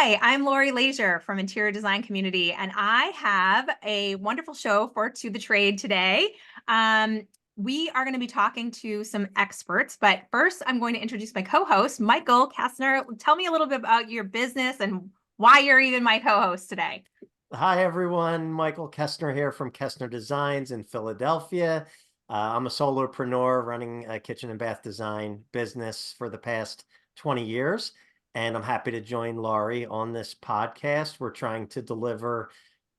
Hi, I'm Laurie from Interior Design Community, and I have a wonderful show for To the Trade today. We are going to be talking to some experts, but first I'm going to introduce my co-host, Michael Kastner. Tell me a little bit about your business and why you're even my co-host today. Hi, everyone. Michael Kestner here from Kestner Designs in Philadelphia. I'm a solopreneur running a kitchen and bath design business for the past 20 years, and I'm happy to join Laurie on this podcast. We're trying to deliver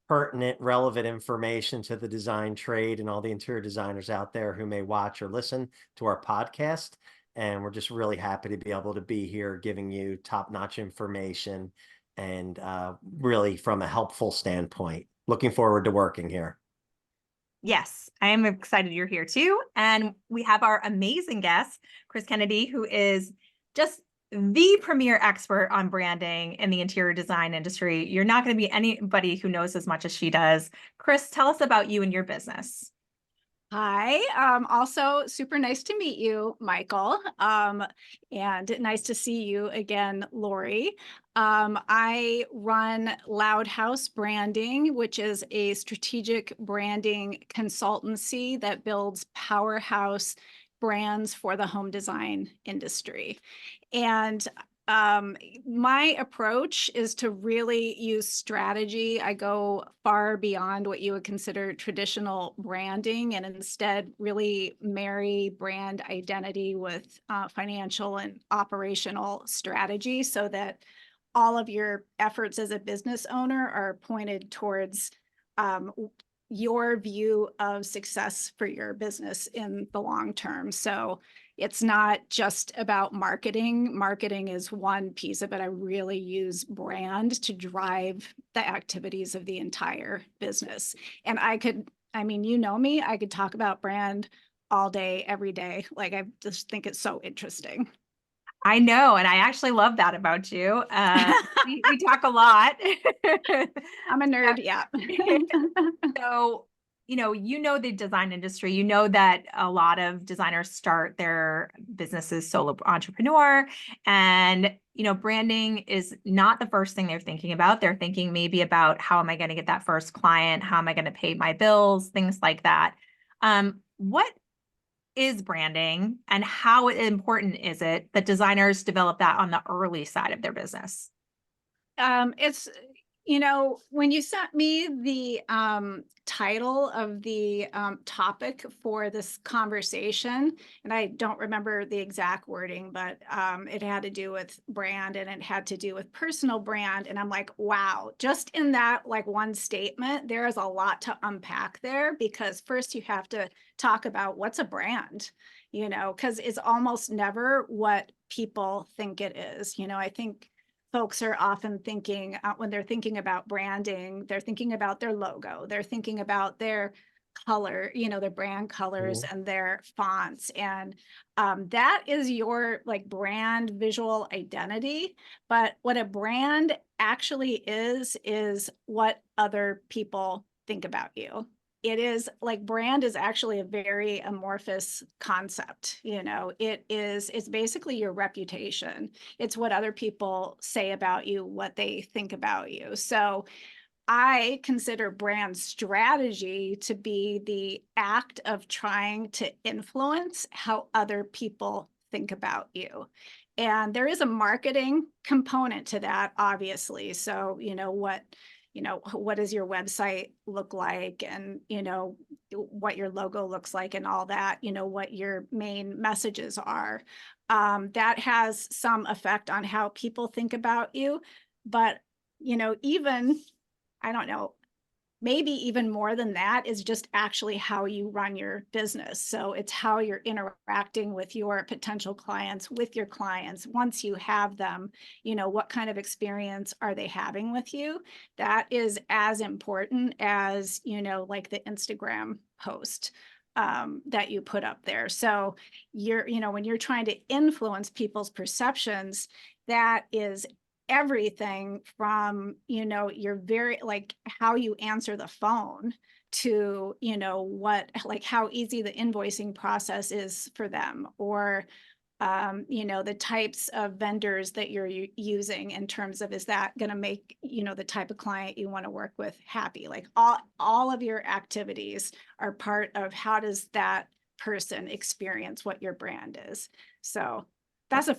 pertinent, relevant information to the design trade and all the interior designers out there who may watch or listen to our podcast. And we're just really happy to be able to be here giving you top-notch information and really from a helpful standpoint. Looking forward to working here. Yes, I am excited you're here too. And we have our amazing guest, Kris Kennedy, who is just the premier expert on branding in the interior design industry. You're not going to be anybody who knows as much as she does. Kris, tell us about you and your business. Hi, also super nice to meet you, Michael, and nice to see you again, Laurie. I run LoudHouse Branding, which is a strategic branding consultancy that builds powerhouse brands for the home design industry. And my approach is to really use strategy. I go far beyond what you would consider traditional branding and instead really marry brand identity with financial and operational strategy so that all of your efforts as a business owner are pointed towards your view of success for your business in the long term. So it's not just about marketing. Marketing is one piece of it. I really use brand to drive the activities of the entire business. And I mean, you know me, I could talk about brand all day, every day. Like, I just think it's so interesting. I know, and I actually love that about you. We talk a lot. I'm a nerd, yeah. So, you know the design industry. You know that a lot of designers start their businesses solo entrepreneur, and branding is not the first thing they're thinking about. They're thinking maybe about how am I going to get that first client? How am I going to pay my bills? Things like that. What is branding, and how important is it that designers develop that on the early side of their business? It's, when you sent me the title of the topic for this conversation, and I don't remember the exact wording, but it had to do with brand and it had to do with personal brand. And I'm like, wow, just in that like one statement, there is a lot to unpack there, because first you have to talk about what's a brand, because it's almost never what people think it is. I think folks are often thinking when they're thinking about branding, they're thinking about their logo, they're thinking about their color, their brand colors and their fonts. And that is your like brand visual identity. But what a brand actually is what other people think about you. It is like brand is actually a very amorphous concept. It's basically your reputation. It's what other people say about you, what they think about you. So I consider brand strategy to be the act of trying to influence how other people think about you. And there is a marketing component to that, obviously. So, what does your website look like, and what your logo looks like, and all that, what your main messages are. That has some effect on how people think about you. But even, I don't know, maybe even more than that is just actually how you run your business. So it's how you're interacting with your potential clients, with your clients. Once you have them, what kind of experience are they having with you? That is as important as, like the Instagram post that you put up there. So when you're trying to influence people's perceptions, that is everything from your very like how you answer the phone to what, like how easy the invoicing process is for them, or the types of vendors that you're using in terms of, is that going to make, the type of client you want to work with happy? Like all of your activities are part of how does that person experience what your brand is. So that's a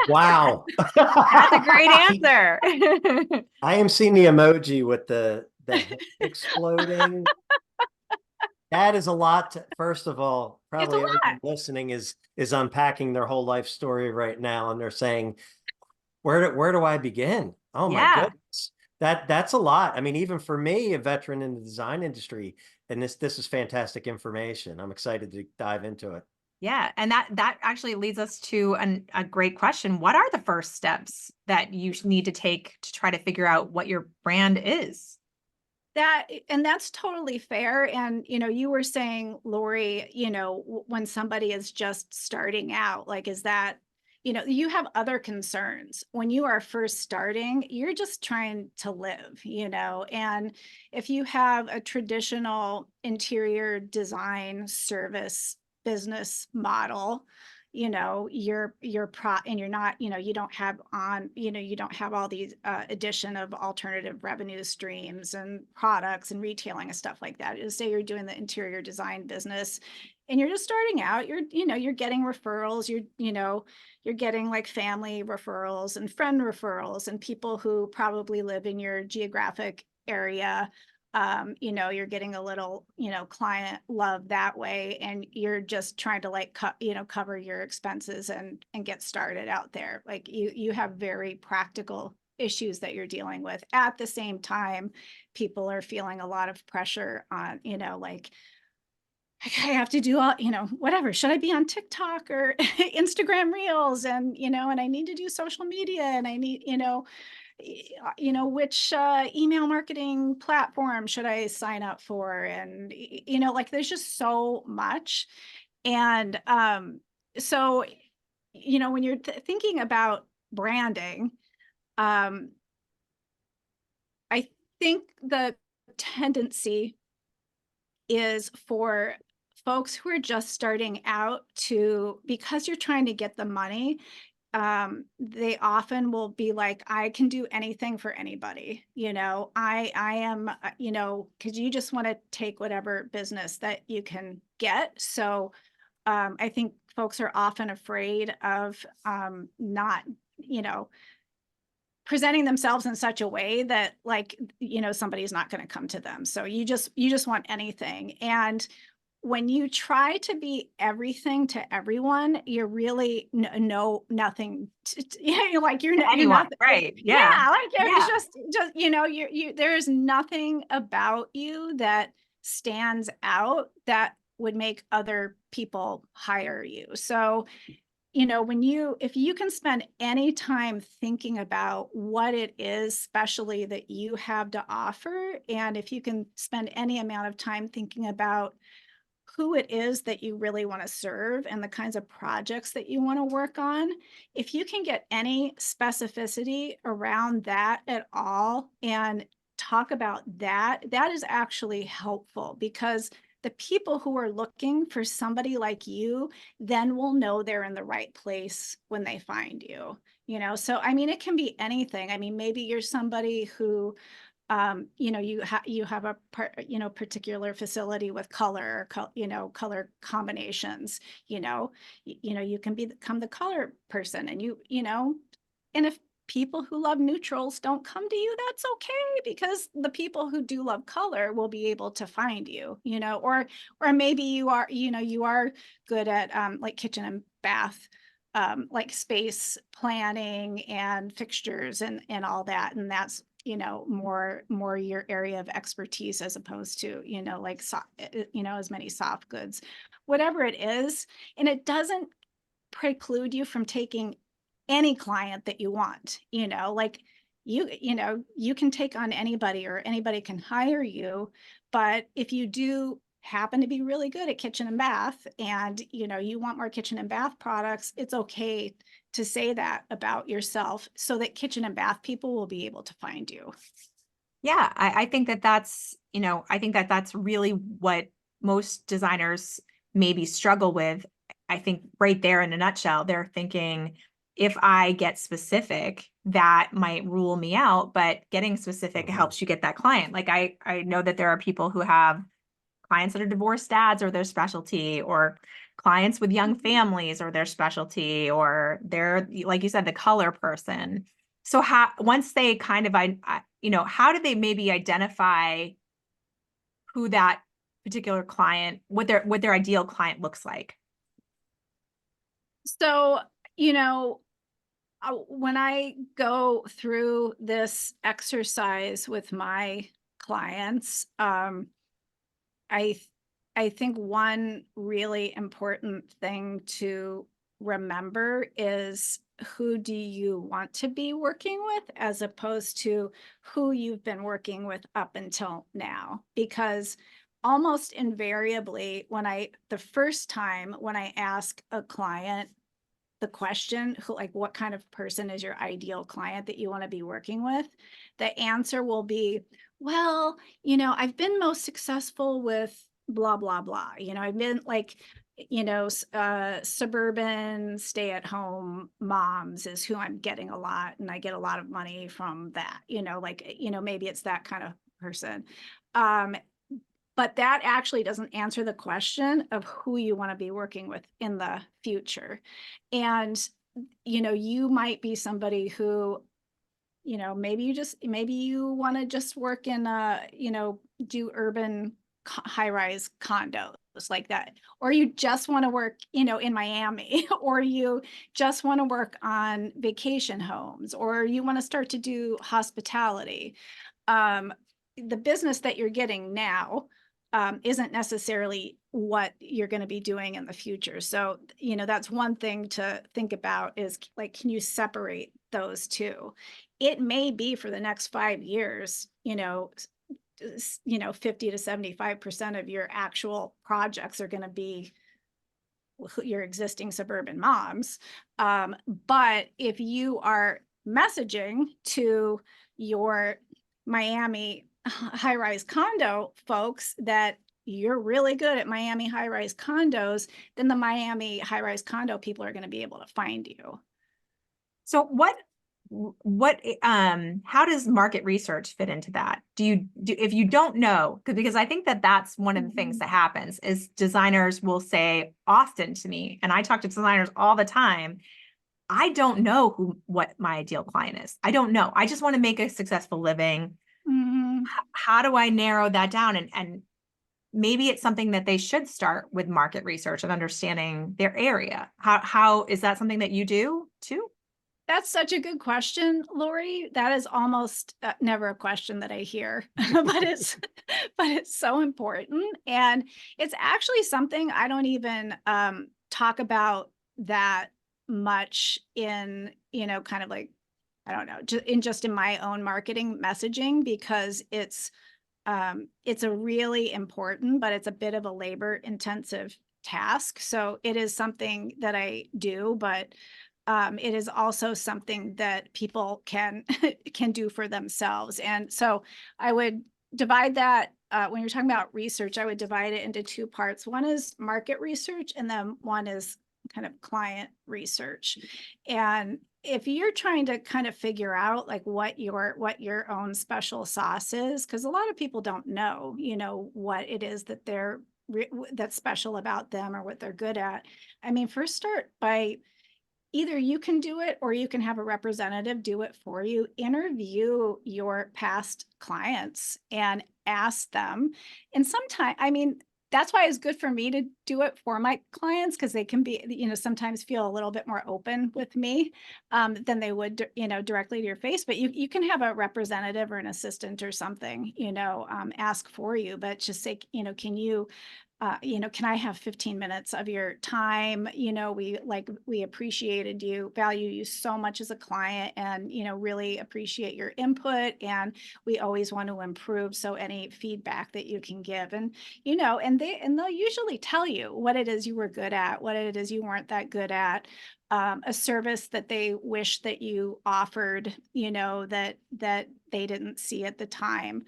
Wow. That's a great answer. I am seeing the emoji with the head exploding. That is a lot to, first of all, It's a probably everyone lot. listening is unpacking their whole life story right now, and they're saying, where do I begin? Oh my Yeah. goodness. That's a lot. I mean, even for me, a veteran in the design industry, and this is fantastic information. I'm excited to dive into it. Yeah. And that actually leads us to a great question. What are the first steps that you need to take to try to figure out what your brand is? And that's totally fair. And, you were saying, Laurie, when somebody is just starting out, like, is that, you have other concerns. When you are first starting, you're just trying to live, and if you have a traditional interior design service business model, you're and you're not, you don't have you don't have all these addition of alternative revenue streams and products and retailing and stuff like that. Just say you're doing the interior design business and you're just starting out, you're getting referrals, you're getting like family referrals and friend referrals and people who probably live in your geographic area. You're getting a little, client love that way, and you're just trying to like cover your expenses and get started out there. Like you have very practical issues that you're dealing with. At the same time, people are feeling a lot of pressure on, like I have to do all, whatever. Should I be on TikTok or Instagram Reels? And, and I need to do social media, and I need, which email marketing platform should I sign up for? And, like there's just so much. And so, when you're thinking about branding, I think the tendency is for folks who are just starting out to, because you're trying to get the money, they often will be like, I can do anything for anybody. I am, because you just want to take whatever business that you can get. So I think folks are often afraid of not, presenting themselves in such a way that like, somebody's not going to come to them. So you just want anything. And when you try to be everything to everyone, you're really know nothing. Like you're Anyone, not right? Yeah, like Yeah. it's just there is nothing about you that stands out that would make other people hire you. So if you can spend any time thinking about what it is, especially that you have to offer, and if you can spend any amount of time thinking about who it is that you really want to serve and the kinds of projects that you want to work on, if you can get any specificity around that at all and talk about that, that is actually helpful, because the people who are looking for somebody like you then will know they're in the right place when they find you. So I mean, it can be anything. I mean, maybe you're somebody who you have a particular facility with color, color combinations. You can become the color person, and and if people who love neutrals don't come to you, that's okay, because the people who do love color will be able to find you. Or maybe you are good at like kitchen and bath, like space planning and fixtures and all that, and that's more your area of expertise, as opposed to like as many soft goods, whatever it is. And it doesn't preclude you from taking any client that you want. Like you can take on anybody, or anybody can hire you. But if you do happen to be really good at kitchen and bath, and you want more kitchen and bath products, it's okay to say that about yourself, so that kitchen and bath people will be able to find you. Yeah, I think that's, I think that's really what most designers maybe struggle with. I think right there in a nutshell, they're thinking, if I get specific, that might rule me out, but getting specific helps you get that client. Like I know that there are people who have clients that are divorced dads or their specialty, or clients with young families or their specialty, or they're, like you said, the color person. So how, once they kind of, how do they maybe identify who that particular client, what their ideal client looks like? So, when I go through this exercise with my clients, I I think one really important thing to remember is, who do you want to be working with, as opposed to who you've been working with up until now. Because almost invariably, the first time when I ask a client the question, who, like, what kind of person is your ideal client that you want to be working with, the answer will be, well, I've been most successful with blah, blah, blah. I've been like, suburban stay-at-home moms is who I'm getting a lot, and I get a lot of money from that, maybe it's that kind of person. But that actually doesn't answer the question of who you want to be working with in the future. And, you might be somebody who, maybe you want to just work in do urban high-rise condos like that. Or you just want to work, in Miami, or you just want to work on vacation homes, or you want to start to do hospitality. The business that you're getting now isn't necessarily what you're going to be doing in the future. So, that's one thing to think about, is like, can you separate those two? It may be for the next 5 years, 50 to 75% of your actual projects are going to be your existing suburban moms. But if you are messaging to your Miami high-rise condo folks that you're really good at Miami high-rise condos, then the Miami high-rise condo people are going to be able to find you. So how does market research fit into that? If you don't know, because I think that that's one of the things that happens, is designers will say often to me, and I talk to designers all the time, I don't know what my ideal client is. I don't know. I just want to make a successful living. How do I narrow that down? And maybe it's something that they should start with market research and understanding their area. How is that something that you do too? That's such a good question, Laurie. That is almost never a question that I hear, but it's so important. And it's actually something I don't even talk about that much in, kind of like, I don't know, just in my own marketing messaging, because it's a really important, but it's a bit of a labor intensive task. So it is something that I do, but it is also something that people can can do for themselves. And so I would divide that, when you're talking about research, I would divide it into two parts. One is market research, and then one is kind of client research. And if you're trying to kind of figure out like what your own special sauce is, because a lot of people don't know, what it is that that's special about them or what they're good at. I mean, first start by, either you can do it or you can have a representative do it for you. Interview your past clients and ask them. And sometimes, I mean, that's why it's good for me to do it for my clients, because they can be, sometimes feel a little bit more open with me than they would, directly to your face. But you can have a representative or an assistant or something, ask for you, but just say, can you, can I have 15 minutes of your time? We appreciated you, value you so much as a client, and, really appreciate your input. And we always want to improve. So any feedback that you can give, and, and they'll usually tell you what it is you were good at, what it is you weren't that good at, a service that they wish that you offered, that they didn't see at the time.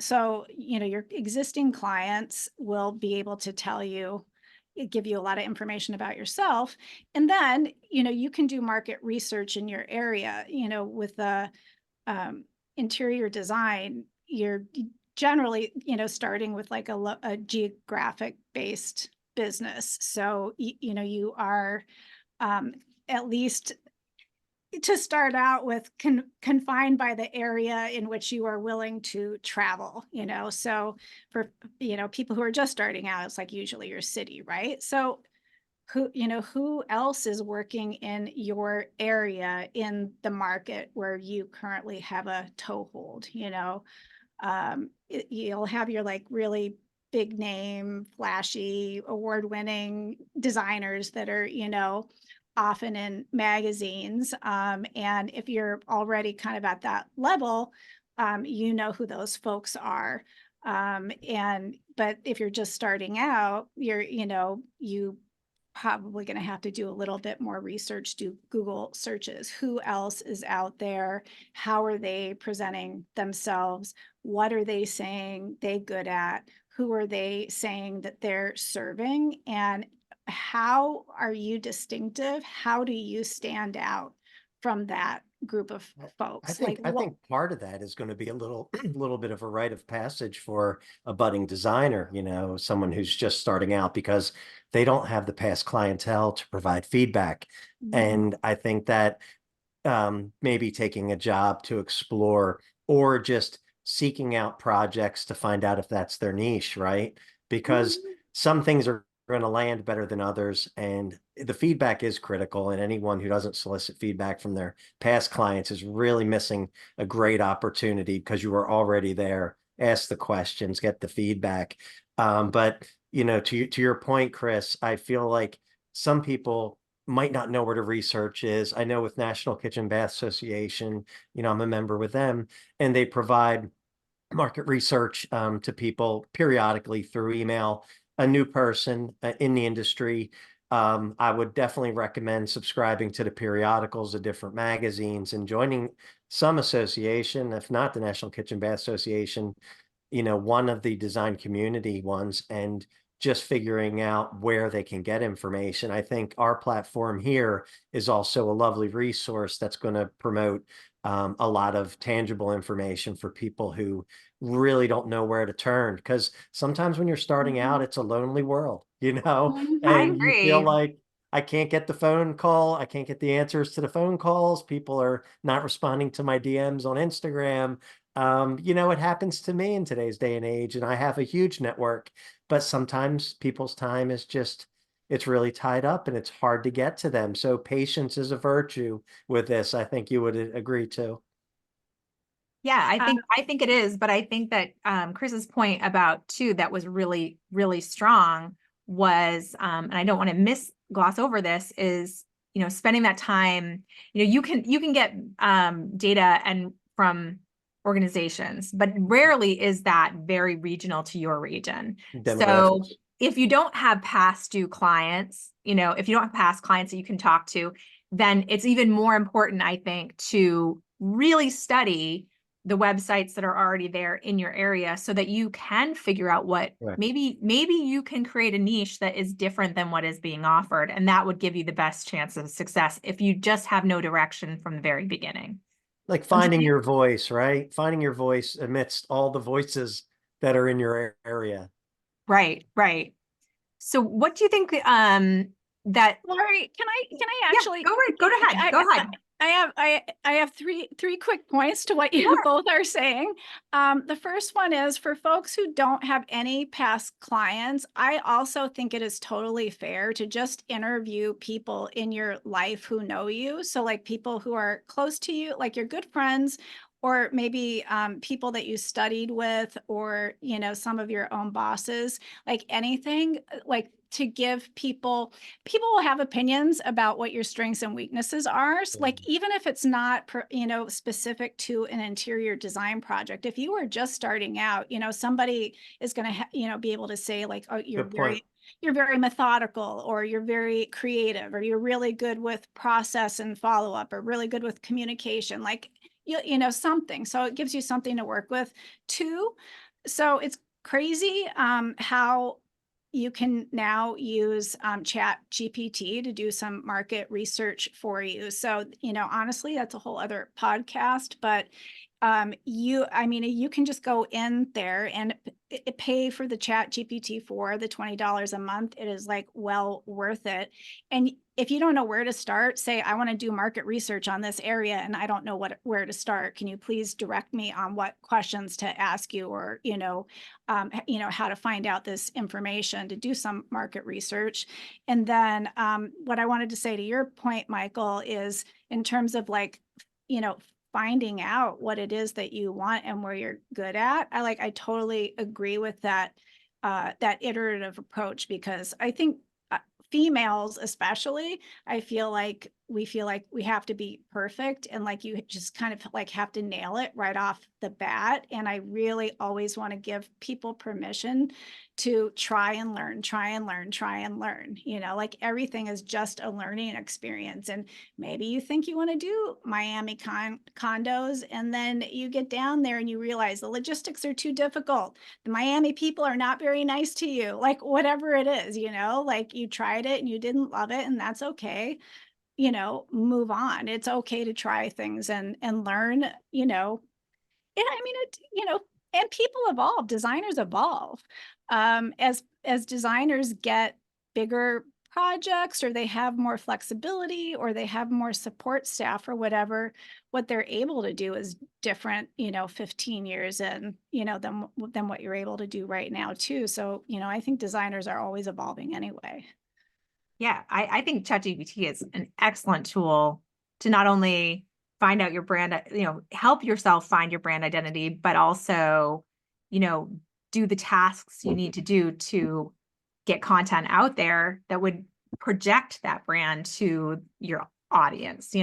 So, your existing clients will be able to tell you, give you a lot of information about yourself. And then, you can do market research in your area, with the interior design, you're generally, starting with like a geographic based business. So, you are at least to start out with confined by the area in which you are willing to travel, so for, people who are just starting out, it's like usually your city, right? So who else is working in your area in the market where you currently have a toehold? You'll have your like really big name, flashy, award-winning designers that are, often in magazines. And if you're already kind of at that level, you know who those folks are. But if you're just starting out, you probably going to have to do a little bit more research, do Google searches. Who else is out there? How are they presenting themselves? What are they saying they good at? Who are they saying that they're serving? And how are you distinctive? How do you stand out from that group of folks? I think part of that is going to be a little bit of a rite of passage for a budding designer, someone who's just starting out, because they don't have the past clientele to provide feedback. And I think that maybe taking a job to explore, or just seeking out projects to find out if that's their niche, right? Because some things are going to land better than others, and the feedback is critical, and anyone who doesn't solicit feedback from their past clients is really missing a great opportunity, because you were already there. Ask the questions, get the feedback. But to your point, Kris, I feel like some people might not know where to research is. I know with National Kitchen Bath Association, I'm a member with them, and they provide market research to people periodically through email. A new person in the industry, I would definitely recommend subscribing to the periodicals of different magazines and joining some association, if not the National Kitchen Bath Association, one of the design community ones, and just figuring out where they can get information. I think our platform here is also a lovely resource that's going to promote a lot of tangible information for people who really don't know where to turn. Because sometimes when you're starting out, it's a lonely world, I and you feel agree. like, I can't get the phone call. I can't get the answers to the phone calls. People are not responding to my DMs on Instagram. It happens to me in today's day and age, and I have a huge network, but sometimes people's time is it's really tied up and it's hard to get to them. So patience is a virtue with this. I think you would agree to. Yeah, I think it is, but I think that Kris's point about too that was really, really strong was, and I don't want to gloss over this, is spending that time. You can get data and from organizations, but rarely is that very regional to your region. So if you don't have past due clients, if you don't have past clients that you can talk to, then it's even more important, I think, to really study the websites that are already there in your area, so that you can figure out what maybe you can create a niche that is different than what is being offered. And that would give you the best chance of success if you just have no direction from the very beginning. Like finding your voice, right? Finding your voice amidst all the voices that are in your area. Right, right. So what do you think that Laurie, can I actually go ahead. Go ahead. I have three quick points to what you both are saying. The first one is, for folks who don't have any past clients, I also think it is totally fair to just interview people in your life who know you. So like people who are close to you, like your good friends, or maybe people that you studied with, or some of your own bosses, like anything, like to give people will have opinions about what your strengths and weaknesses are. So like, even if it's not, specific to an interior design project, if you are just starting out, somebody is going to, be able to say like, oh, you're very methodical, or you're very creative, or you're really good with process and follow-up, or really good with communication, like, something. So it gives you something to work with too. So it's crazy how you can now use Chat GPT to do some market research for you. So, honestly, that's a whole other podcast, but you can just go in there and pay for the Chat GPT for the $20 a month. It is like well worth it. And if you don't know where to start, say, I want to do market research on this area and I don't know where to start. Can you please direct me on what questions to ask you, or, how to find out this information to do some market research. And then what I wanted to say to your point, Michael, is in terms of finding out what it is that you want and where you're good at. I totally agree with that, that iterative approach, because I think females especially, I feel like we have to be perfect, and you just kind of have to nail it right off the bat. And I really always want to give people permission to try and learn, try and learn, try and learn. Everything is just a learning experience. And maybe you think you want to do Miami condos, and then you get down there and you realize the logistics are too difficult. The Miami people are not very nice to you, whatever it is, you tried it and you didn't love it, and that's okay. Move on. It's okay to try things and learn, and people evolve, designers evolve. As designers get bigger projects, or they have more flexibility, or they have more support staff or whatever, what they're able to do is different, 15 years in, than what you're able to do right now too. So, I think designers are always evolving anyway. Yeah, I think ChatGPT is an excellent tool to not only find out your brand, help yourself find your brand identity, but also, do the tasks you need to do to get content out there that would project that brand to your audience.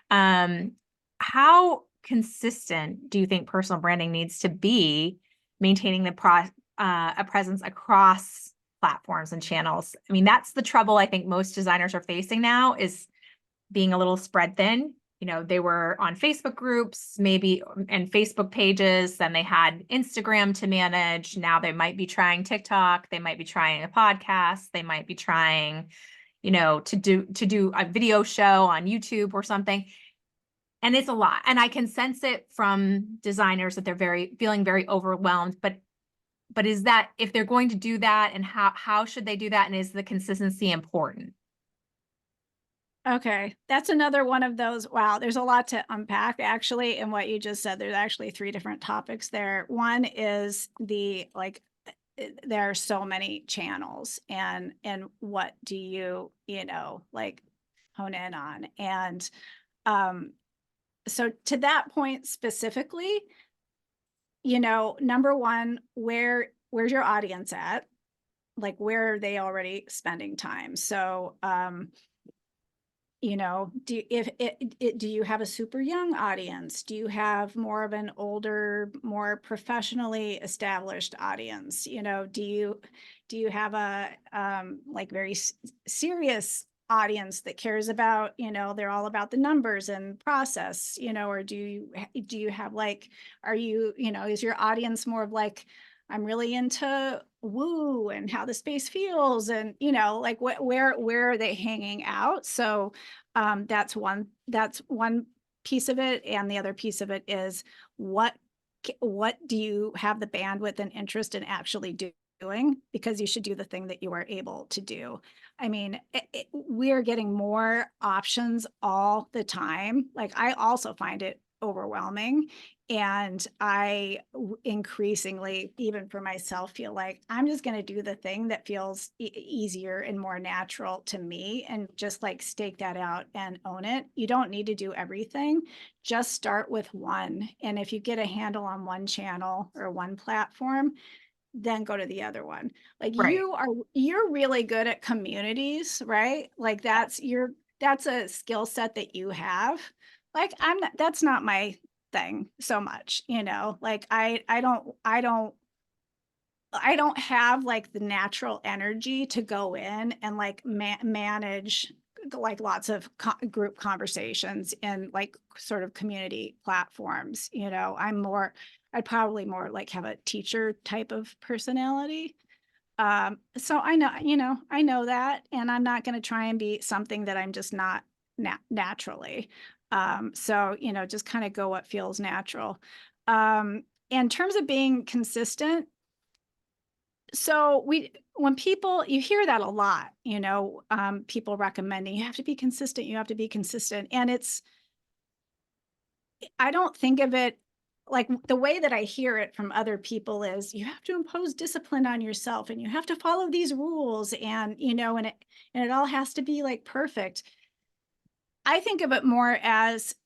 How consistent do you think personal branding needs to be, maintaining a presence across platforms and channels? I mean, that's the trouble I think most designers are facing now, is being a little spread thin. They were on Facebook groups, maybe, and Facebook pages, then they had Instagram to manage. Now they might be trying TikTok, they might be trying a podcast, they might be trying, to do a video show on YouTube or something. And it's a lot. And I can sense it from designers that they're feeling very overwhelmed, but is that, if they're going to do that, and how should they do that? And is the consistency important? Okay, that's another one of those. Wow, there's a lot to unpack actually in what you just said. There's actually 3 different topics there. One is there are so many channels, and what do you, hone in on? And so to that point specifically, number one, where's your audience at? Where are they already spending time? So, do you have a super young audience? Do you have more of an older, more professionally established audience? Do you have a very serious audience that cares about, they're all about the numbers and process, or do you have are you, is your audience more of I'm really into woo and how the space feels, and where are they hanging out? So that's one piece of it. And the other piece of it is what do you have the bandwidth and interest in actually doing? Because you should do the thing that you are able to do. I mean, we're getting more options all the time. I also find it overwhelming. And I increasingly, even for myself, feel like I'm just going to do the thing that feels easier and more natural to me, and just stake that out and own it. You don't need to do everything. Just start with one. And if you get a handle on one channel or one platform, then go to the other one. Right. You're really good at communities, right? That's a skill set that you have. That's not my thing so much, I don't have the natural energy to go in and manage lots of group conversations in sort of community platforms. I'd probably more have a teacher type of personality. So I know that, and I'm not going to try and be something that I'm just not naturally. So, just kind of go what feels natural. In terms of being consistent, so when people, you hear that a lot, people recommending you have to be consistent, you have to be consistent. And I don't think of it like the way that I hear it from other people is you have to impose discipline on yourself and you have to follow these rules and, and it all has to be like perfect. I think of it more as,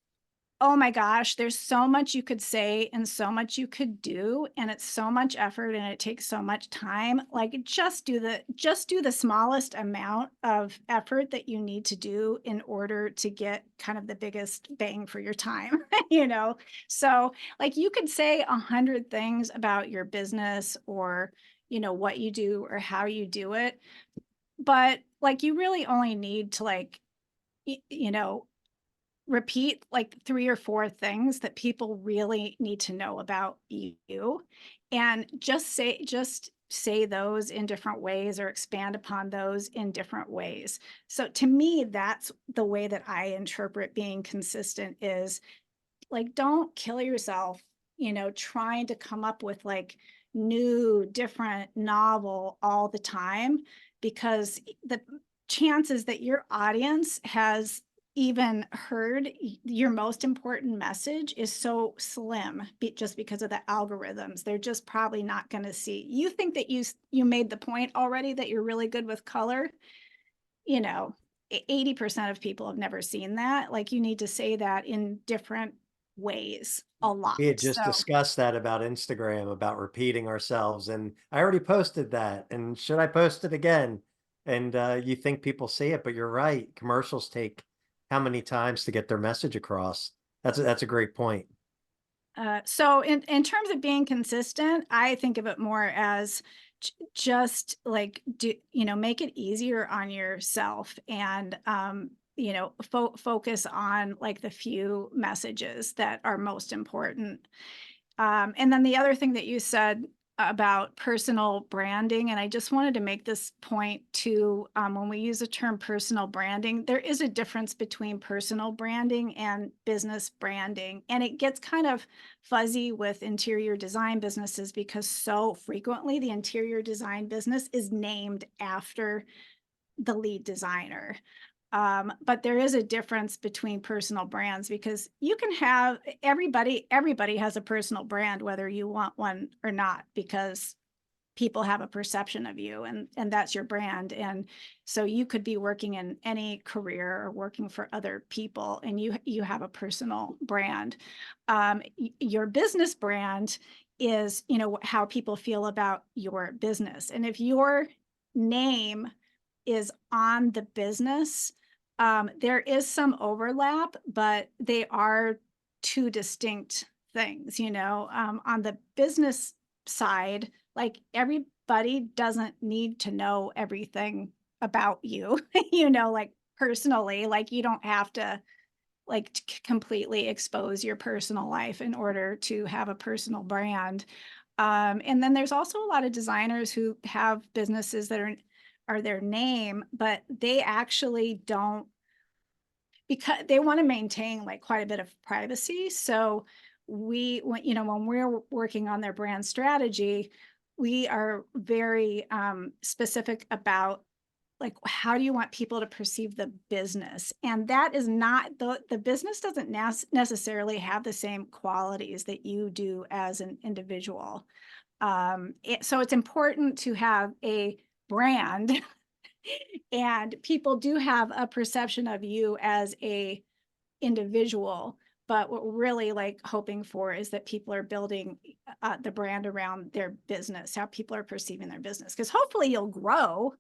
oh my gosh, there's so much you could say and so much you could do, and it's so much effort and it takes so much time. Like just do the smallest amount of effort that you need to do in order to get kind of the biggest bang for your time, So like you could say 100 things about your business or what you do or how you do it, but like you really only need to like you know repeat like 3 or 4 things that people really need to know about you, and just say those in different ways or expand upon those in different ways. So to me, that's the way that I interpret being consistent is like, don't kill yourself, trying to come up with like new, different, novel all the time, because the chances that your audience has even heard your most important message is so slim just because of the algorithms. They're just probably not going to see. You think that you made the point already that you're really good with color, you know, 80% of people have never seen that. Like you need to say that in different ways a lot. We had just So discussed that about Instagram, about repeating ourselves, and I already posted that. And should I post it again? And you think people see it, but you're right. Commercials take how many times to get their message across? That's a great point. so in terms of being consistent, I think of it more as just like make it easier on yourself and focus on like the few messages that are most important. And then the other thing that you said about personal branding, and I just wanted to make this point too, when we use the term personal branding, there is a difference between personal branding and business branding. And it gets kind of fuzzy with interior design businesses because so frequently the interior design business is named after the lead designer. But there is a difference between personal brands because you can have everybody has a personal brand, whether you want one or not, because people have a perception of you and that's your brand. And so you could be working in any career or working for other people and you have a personal brand. Your business brand is, how people feel about your business. And if your name is on the business, there is some overlap, but they are two distinct things, on the business side, like everybody doesn't need to know everything about you, like personally, like you don't have to like completely expose your personal life in order to have a personal brand. And then there's also a lot of designers who have businesses that are their name, but they actually don't, because they want to maintain like quite a bit of privacy. So when we're working on their brand strategy, we are very specific about like how do you want people to perceive the business, and that is not the business doesn't necessarily have the same qualities that you do as an individual. So it's important to have a brand and people do have a perception of you as a individual, but what we're really like hoping for is that people are building the brand around their business, how people are perceiving their business, because hopefully you'll grow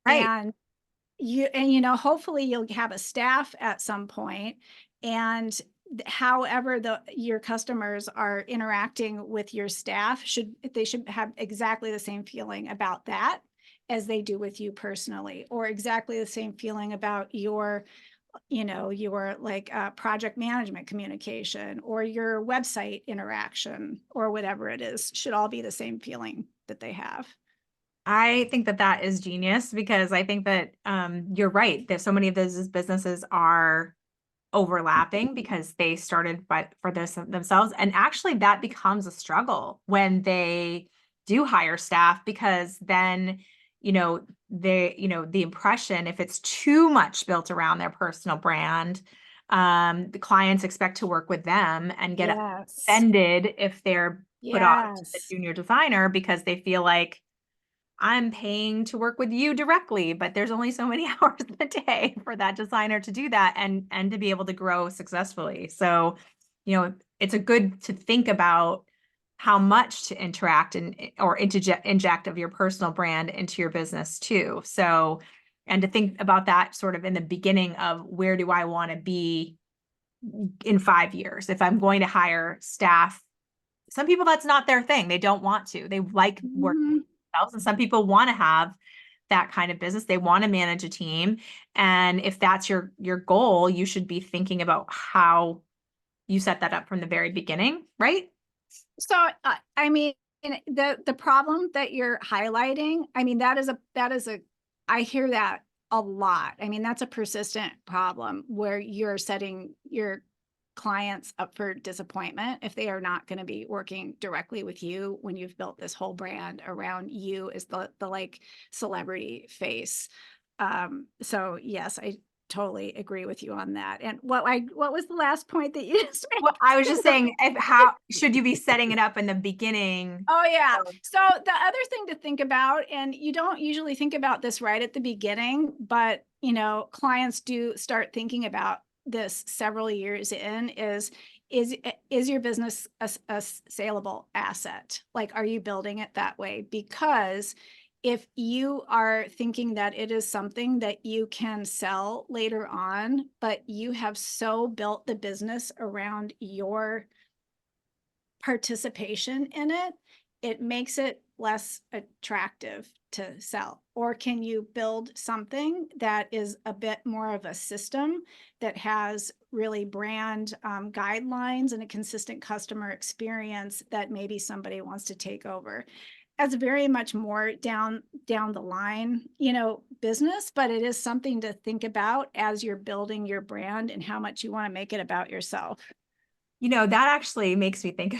Right. and hopefully you'll have a staff at some point, and however your customers are interacting with your staff they should have exactly the same feeling about that as they do with you personally, or exactly the same feeling about your like project management communication or your website interaction or whatever it is, should all be the same feeling that they have. I think that that is genius, because I think that you're right. There's so many of those businesses are overlapping because they started for this themselves. And actually that becomes a struggle when they do hire staff, because then, the impression, if it's too much built around their personal brand, the clients expect to work with them and get Yes. offended if they're put off to the Yes. junior designer, because they feel like, I'm paying to work with you directly, but there's only so many hours in the day for that designer to do that and to be able to grow successfully. So, it's a good to think about how much to interact or inject of your personal brand into your business too. So, and to think about that sort of in the beginning of, where do I want to be in 5 years? If I'm going to hire staff, some people, that's not their thing. They don't want to. They like working Mhm. themselves, and some people want to have that kind of business. They want to manage a team. And if that's your goal, you should be thinking about how you set that up from the very beginning, right? So, I mean, the problem that you're highlighting, I mean, that is a, I hear that a lot. I mean, that's a persistent problem where you're setting your clients up for disappointment if they are not going to be working directly with you when you've built this whole brand around you as the like celebrity face. So yes, I totally agree with you on that. And what was the last point that you just made? Well, I was just saying, how should you be setting it up in the beginning? Oh yeah. So the other thing to think about, and you don't usually think about this right at the beginning, but clients do start thinking about this several years in, is your business a saleable asset? Like, are you building it that way? Because if you are thinking that it is something that you can sell later on, but you have so built the business around your participation in it, it makes it less attractive to sell. Or can you build something that is a bit more of a system that has really brand guidelines and a consistent customer experience that maybe somebody wants to take over? That's very much more down the line, business, but it is something to think about as you're building your brand and how much you want to make it about yourself. That actually makes me think,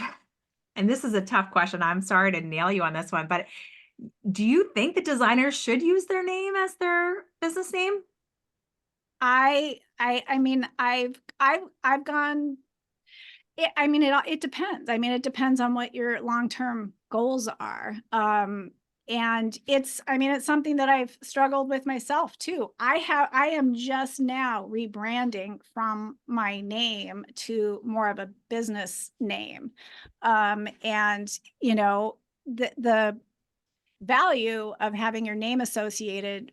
and this is a tough question. I'm sorry to nail you on this one, but do you think that designers should use their name as their business name? I mean, I've gone. It depends. I mean, it depends on what your long-term goals are. And it's something that I've struggled with myself too. I am just now rebranding from my name to more of a business name. And the value of having your name associated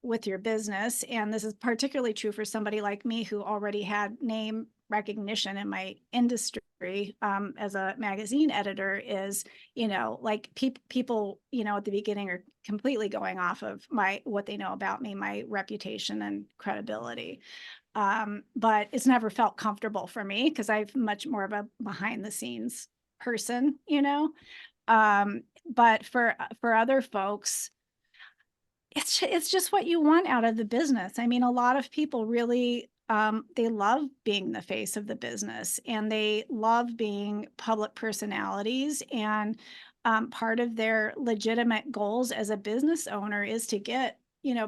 with your business, and this is particularly true for somebody like me who already had name recognition in my industry as a magazine editor, is like people at the beginning are completely going off of what they know about me, my reputation and credibility, but it's never felt comfortable for me because I'm much more of a behind the scenes person, but for other folks, it's just what you want out of the business. I mean, a lot of people really they love being the face of the business, and they love being public personalities, and part of their legitimate goals as a business owner is to get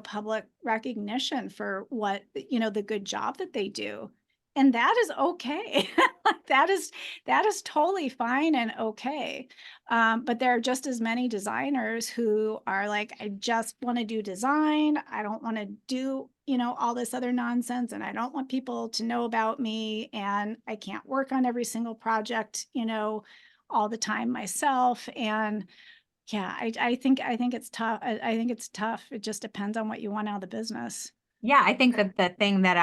public recognition for what the good job that they do, and that is okay. that is totally fine and okay. But there are just as many designers who are like, I just want to do design. I don't want to do, all this other nonsense. And I don't want people to know about me. And I can't work on every single project, all the time myself. And yeah, I think it's tough. I think it's tough. It just depends on what you want out of the business. Yeah, I think that the thing that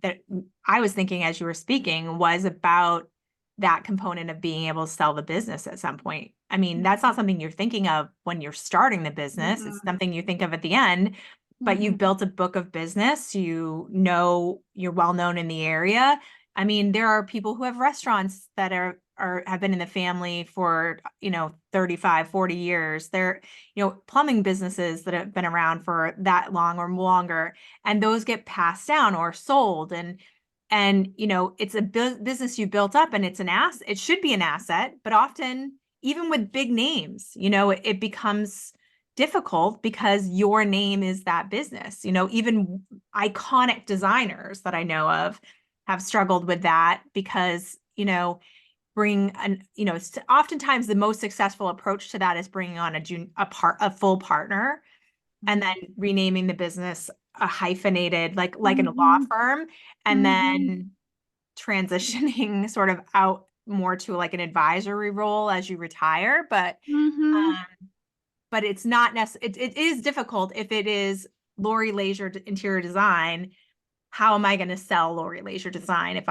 that I was thinking as you were speaking was about that component of being able to sell the business at some point. I mean, that's not something you're thinking of when you're starting the business. It's something you think of at the end, but you've built a book of business. You're well known in the area. I mean, there are people who have restaurants that are have been in the family for, 35, 40 years. They're, plumbing businesses that have been around for that long or longer, and those get passed down or sold. And, it's a business you built up, and it's an asset. It should be an asset, but often even with big names, it becomes difficult because your name is that business. Even iconic designers that I know of have struggled with that because, oftentimes the most successful approach to that is bringing on a full partner, and then renaming the business a hyphenated, like in a law firm, and then transitioning sort of out more to like an advisory role as you retire. But it's not necessarily, it is difficult if it is Laurie Leisure Interior Design. How am I going to sell Laurie Leisure Design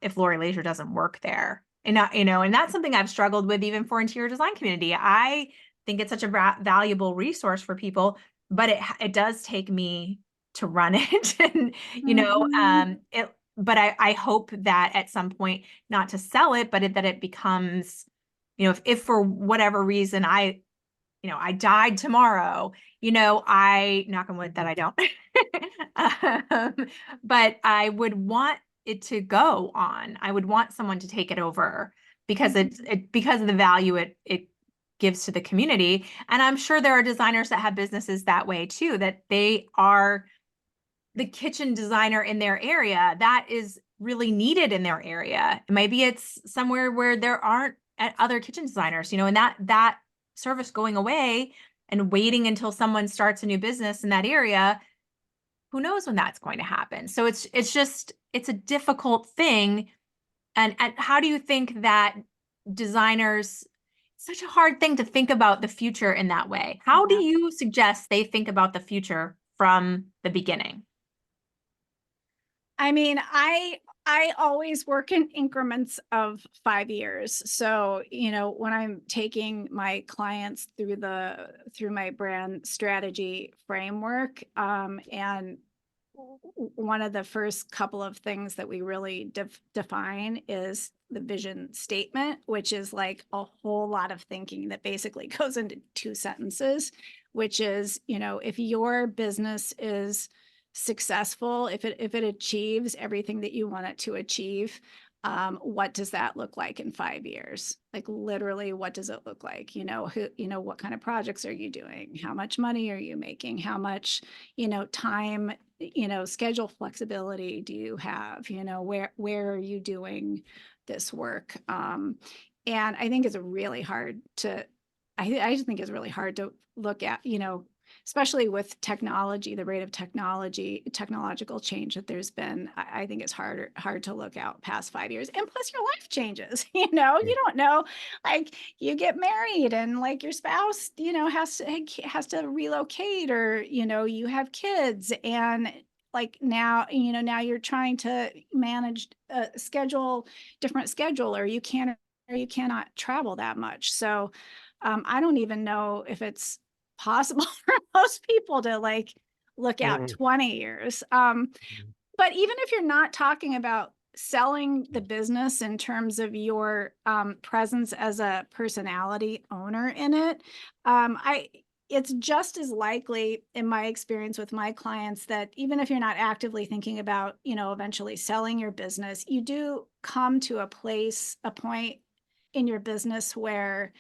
if Laurie Leisure doesn't work there? And and that's something I've struggled with even for interior design community. I think it's such a valuable resource for people, but it does take me to run it. And, but I hope that at some point, not to sell it, but that it becomes, if for whatever reason I died tomorrow, I knock on wood that I don't, but I would want it to go on. I would want someone to take it over because because of the value it gives to the community. And I'm sure there are designers that have businesses that way too, that they are the kitchen designer in their area that is really needed in their area. Maybe it's somewhere where there aren't other kitchen designers, and that service going away and waiting until someone starts a new business in that area, who knows when that's going to happen. So it's a difficult thing. And how do you think that designers, such a hard thing to think about the future in that way? How do you suggest they think about the future from the beginning? I mean, I always work in increments of 5 years. So, when I'm taking my clients through my brand strategy framework, and one of the first couple of things that we really define is the vision statement, which is like a whole lot of thinking that basically goes into 2 sentences, which is, if your business is successful, if it achieves everything that you want it to achieve, what does that look like in 5 years? Like literally, what does it look like? What kind of projects are you doing? How much money are you making? How much, time, schedule flexibility do you have? Where are you doing this work? And I think it's really hard to, I just think it's really hard to look at, especially with technology, the rate of technological change that there's been. I think it's hard to look out past 5 years. And plus your life changes, you don't know, like you get married and like your spouse, has to relocate, or, you have kids, and like now you're trying to manage a different schedule, or you cannot travel that much. So I don't even know if it's possible for most people to like look out 20 years. But even if you're not talking about selling the business in terms of your presence as a personality owner in it, it's just as likely, in my experience with my clients, that even if you're not actively thinking about, eventually selling your business, you do come to a point in your business where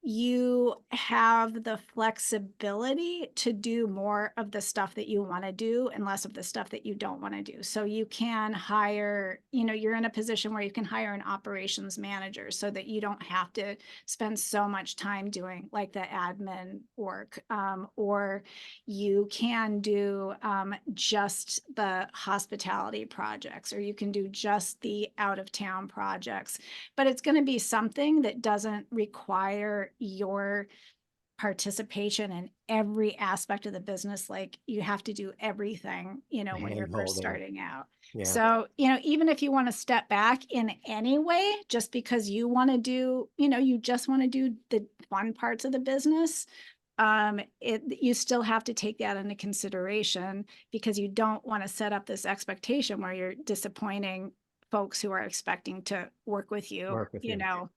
you have the flexibility to do more of the stuff that you want to do and less of the stuff that you don't want to do. So you can hire, you're in a position where you can hire an operations manager so that you don't have to spend so much time doing like the admin work, or you can do just the hospitality projects, or you can do just the out of town projects. But it's going to be something that doesn't require your participation in every aspect of the business. Like you have to do everything, when you're first starting out. Yeah. So, even if you want to step back in any way, just because you want to do, you just want to do the fun parts of the business, you still have to take that into consideration, because you don't want to set up this expectation where you're disappointing folks who are expecting to work with you, Work with you you. know,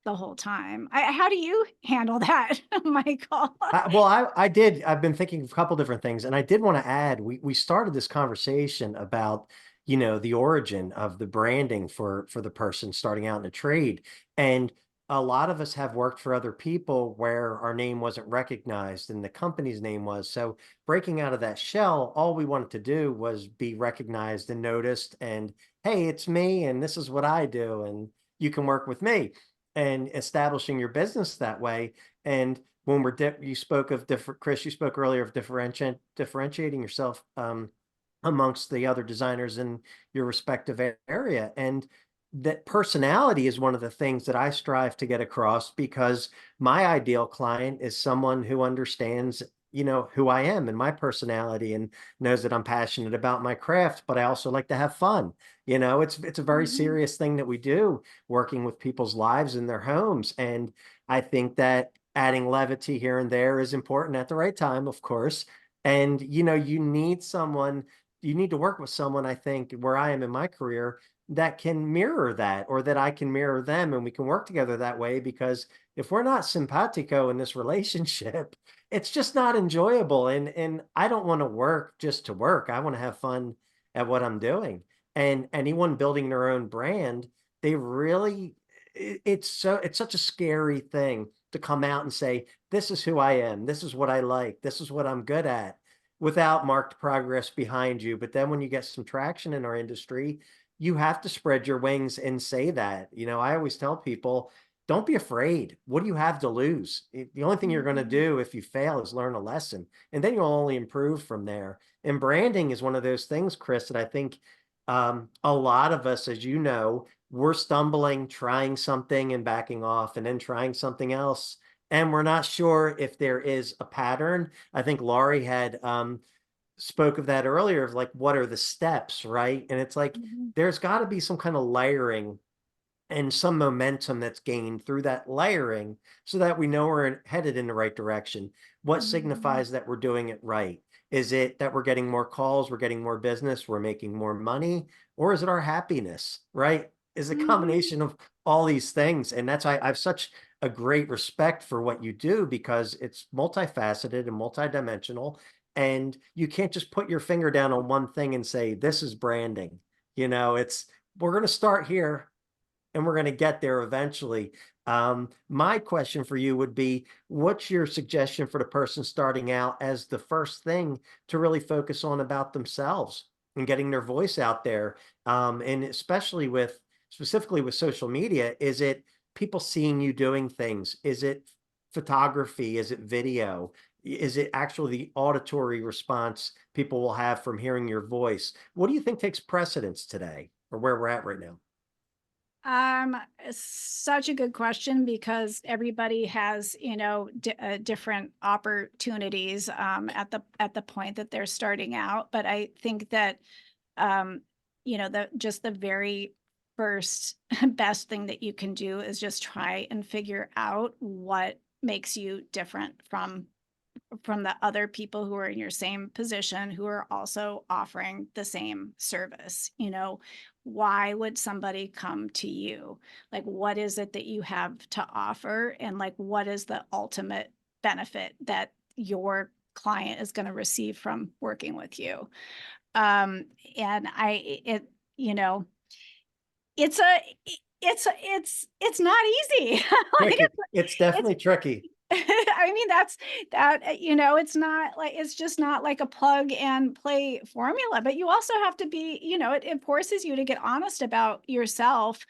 the whole time. How do you handle that, Michael? Well, I did. I've been thinking of a couple different things, and I did want to add. We started this conversation about, the origin of the branding for the person starting out in a trade, and a lot of us have worked for other people where our name wasn't recognized and the company's name was. So breaking out of that shell, all we wanted to do was be recognized and noticed, and hey, it's me, and this is what I do, and you can work with me, and establishing your business that way. And when you spoke of different, Kris, you spoke earlier of differentiating yourself amongst the other designers in your respective area. And that personality is one of the things that I strive to get across, because my ideal client is someone who understands, who I am and my personality, and knows that I'm passionate about my craft, but I also like to have fun. It's a very Mhm. serious thing that we do, working with people's lives in their homes. And I think that adding levity here and there is important at the right time, of course. And, you need to work with someone, I think, where I am in my career, that can mirror that, or that I can mirror them, and we can work together that way. Because if we're not simpatico in this relationship, it's just not enjoyable. And I don't want to work just to work. I want to have fun at what I'm doing. And anyone building their own brand, they really, it's such a scary thing to come out and say, this is who I am, this is what I like, this is what I'm good at, without marked progress behind you. But then when you get some traction in our industry, you have to spread your wings and say that. I always tell people, don't be afraid. What do you have to lose? The only thing you're going to Mhm. do if you fail is learn a lesson, and then you'll only improve from there. And branding is one of those things, Kris, that I think a lot of us, as you know, we're stumbling, trying something and backing off, and then trying something else. And we're not sure if there is a pattern. I think Laurie had spoke of that earlier, of like, what are the steps, right? And it's like, Mhm. there's got to be some kind of layering and some momentum that's gained through that layering, so that we know we're headed in the right direction. What Mhm. signifies that we're doing it right? Is it that we're getting more calls, we're getting more business, we're making more money? Or is it our happiness, right? Is a Mhm. combination of all these things. And that's why I have such a great respect for what you do, because it's multifaceted and multidimensional. And you can't just put your finger down on one thing and say, this is branding. We're going to start here, and we're going to get there eventually. My question for you would be, what's your suggestion for the person starting out as the first thing to really focus on about themselves and getting their voice out there? And especially specifically with social media, is it people seeing you doing things? Is it photography? Is it video? Is it actually the auditory response people will have from hearing your voice? What do you think takes precedence today, or where we're at right now? Such a good question, because everybody has, different opportunities at the point that they're starting out. But I think that um, the very first best thing that you can do is just try and figure out what makes you different from the other people who are in your same position, who are also offering the same service. Why would somebody come to you? Like, what is it that you have to offer? And like, what is the ultimate benefit that your client is going to receive from working with you? Um, and I, it, you know, it's a, it's not easy. Like, Tricky. It's it's definitely tricky. I mean, that's it's not like, it's just not like a plug and play formula, but you also have to be, it forces you to get honest about yourself,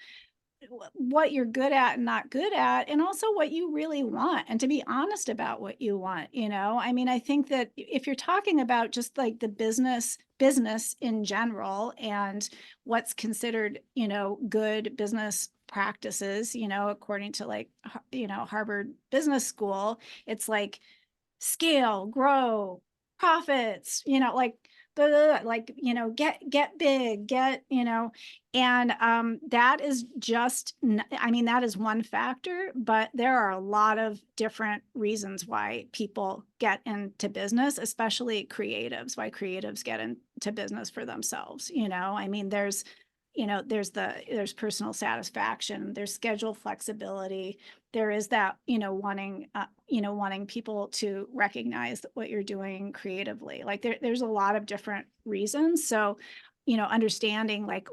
what you're good at and not good at, and also what you really want, and to be honest about what you want. I mean, I think that if you're talking about just like the business in general, and what's considered, good business practices, according to like, Harvard Business School, it's like scale, grow, profits, like blah, blah, blah, like, get big, and that is just I mean, that is one factor, but there are a lot of different reasons why people get into business, especially creatives, why creatives get into business for themselves. I mean, there's there's personal satisfaction, there's schedule flexibility, there is that, wanting people to recognize what you're doing creatively. Like there's a lot of different reasons. So, understanding like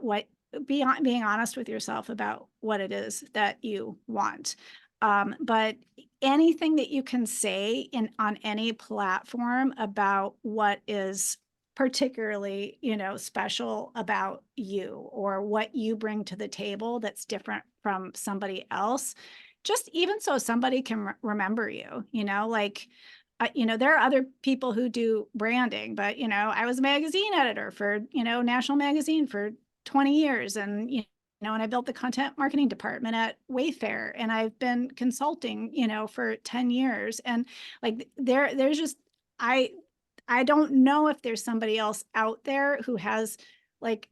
being honest with yourself about what it is that you want. But anything that you can say on any platform about what is particularly, special about you or what you bring to the table that's different from somebody else, just even so somebody can remember you, there are other people who do branding, but, I was a magazine editor for, National Magazine for 20 years. And, and I built the content marketing department at Wayfair, and I've been consulting, for 10 years. And like, there's just, I don't know if there's somebody else out there who has like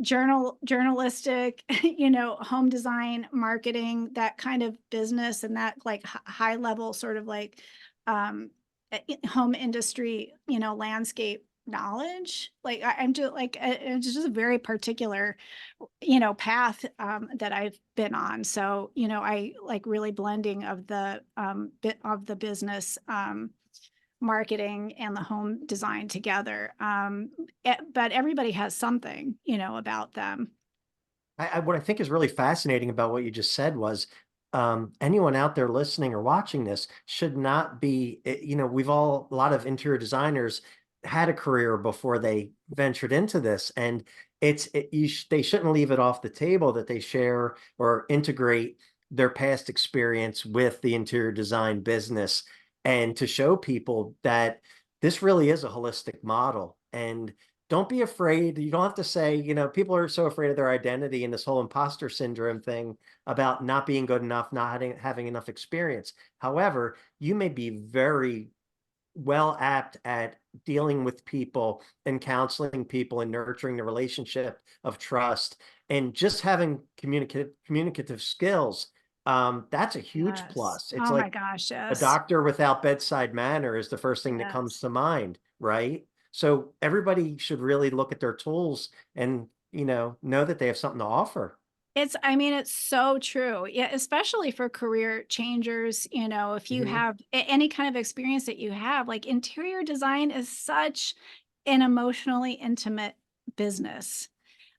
journalistic, home design, marketing, that kind of business, and that like high level sort of like home industry, landscape knowledge. Like I'm just like, it's just a very particular, path that I've been on. So, I like really blending of the bit of the business marketing and the home design together. But everybody has something, about them. What I think is really fascinating about what you just said was anyone out there listening or watching this should not be, a lot of interior designers had a career before they ventured into this. And they shouldn't leave it off the table that they share or integrate their past experience with the interior design business, and to show people that this really is a holistic model. And don't be afraid. You don't have to say, people are so afraid of their identity and this whole imposter syndrome thing about not being good enough, not having enough experience. However, you may be very well apt at dealing with people and counseling people and nurturing the relationship of trust and just having communicative skills. That's a huge Yes. plus. It's Oh my like gosh, a yes. doctor without bedside manner is the first thing that comes Yes. to mind, right? So everybody should really look at their tools and, know that they have something to offer. It's so true. Yeah, especially for career changers, if you Mhm. have any kind of experience that you have, like interior design is such an emotionally intimate business.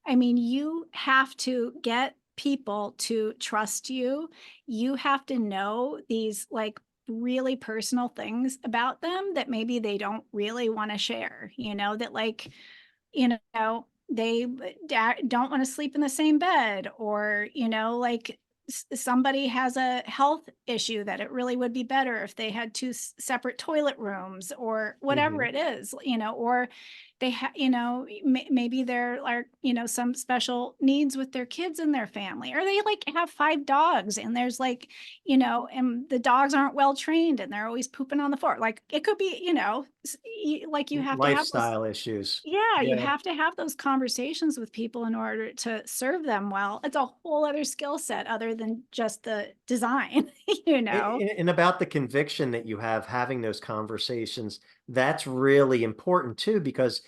I mean, you have to get people to trust you. You have to know these like really personal things about them that maybe they don't really want to share, that like, they don't want to sleep in the same bed, or, like somebody has a health issue that it really would be better if they had two separate toilet rooms, or whatever Mhm. it is, or they have, maybe there are, some special needs with their kids in their family, or they like have 5 dogs and there's like, and the dogs aren't well trained and they're always pooping on the floor. Like it could be, like you have to have those. Lifestyle issues. Yeah, you Yeah. have to have those conversations with people in order to serve them well. It's a whole other skill set other than just the design, And about the conviction that you have having those conversations, that's really important too, because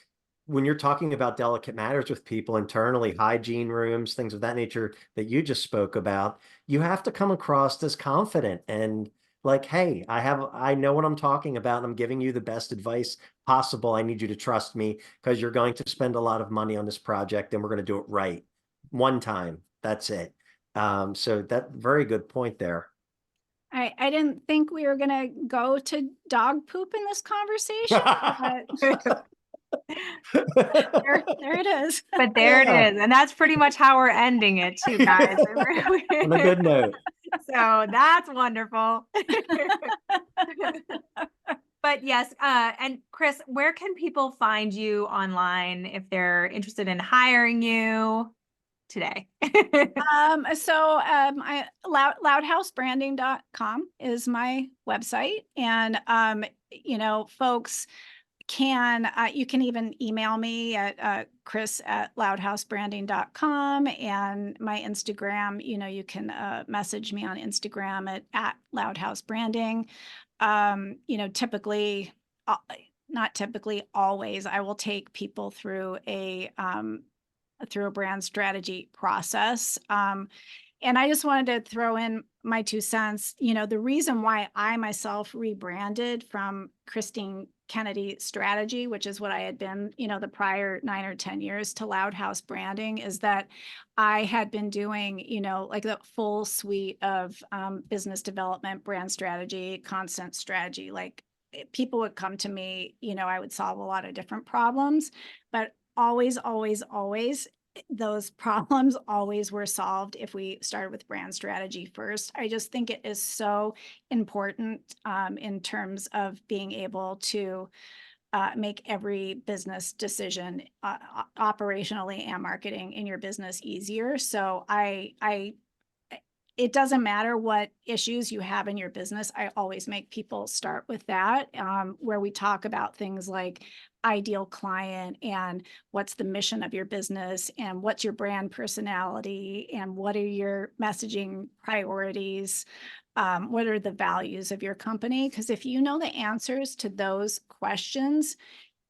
when you're talking about delicate matters with people internally, hygiene rooms, things of that nature that you just spoke about, you have to come across as confident and like, hey, I know what I'm talking about. And I'm giving you the best advice possible. I need you to trust me because you're going to spend a lot of money on this project and we're going to do it right one time. That's it. So that very good point there. I didn't think we were gonna go to dog poop in this conversation, but there it is. But there it Yeah, is. And that's pretty much how we're ending it too, guys. on a good note. So that's wonderful. But yes, and Kris, where can people find you online if they're interested in hiring you today? Loudhousebranding.com is my website. And, folks you can even email me at Kris@loudhousebranding.com, and my Instagram, you can message me on Instagram at loudhousebranding. Typically, uh, not typically, always, I will take people through a through a brand strategy process. And I just wanted to throw in my 2 cents. The reason why I myself rebranded from Kris Kennedy strategy, which is what I had been, the prior 9 or 10 years, to LoudHouse Branding, is that I had been doing, like the full suite of business development, brand strategy, content strategy. Like people would come to me, I would solve a lot of different problems, but always, always, always, those problems always were solved if we started with brand strategy first. I just think it is so important in terms of being able to make every business decision operationally and marketing in your business easier. So it doesn't matter what issues you have in your business. I always make people start with that, where we talk about things like ideal client and what's the mission of your business and what's your brand personality and what are your messaging priorities, what are the values of your company. Because if you know the answers to those questions,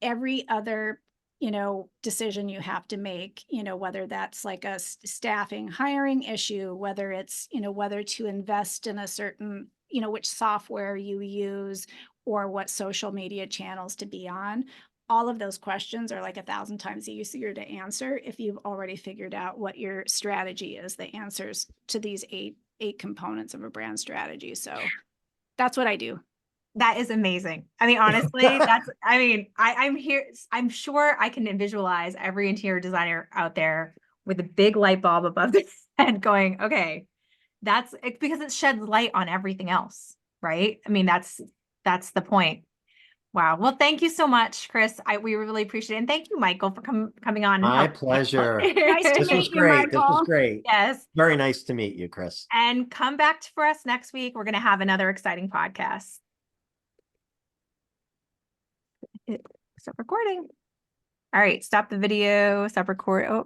every other decision you have to make, whether that's like a staffing hiring issue, whether it's, whether to invest in a certain, which software you use or what social media channels to be on, all of those questions are like 1,000 times easier to answer if you've already figured out what your strategy is, the answers to these eight components of a brand strategy. So that's what I do. That is amazing. I mean, honestly, I'm here. I'm sure I can visualize every interior designer out there with a big light bulb above their head going, okay, it's because it sheds light on everything else, right? I mean, that's the point. Wow. Well, thank you so much, Kris. We really appreciate it. And thank you, Michael, for coming on. My And pleasure. Nice to This was meet you, great. This was Michael. great. Yes. Very nice to meet you, Kris. And come back for us next week. We're going to have another exciting podcast. Stop recording. All right. Stop the video. Stop record. Oh,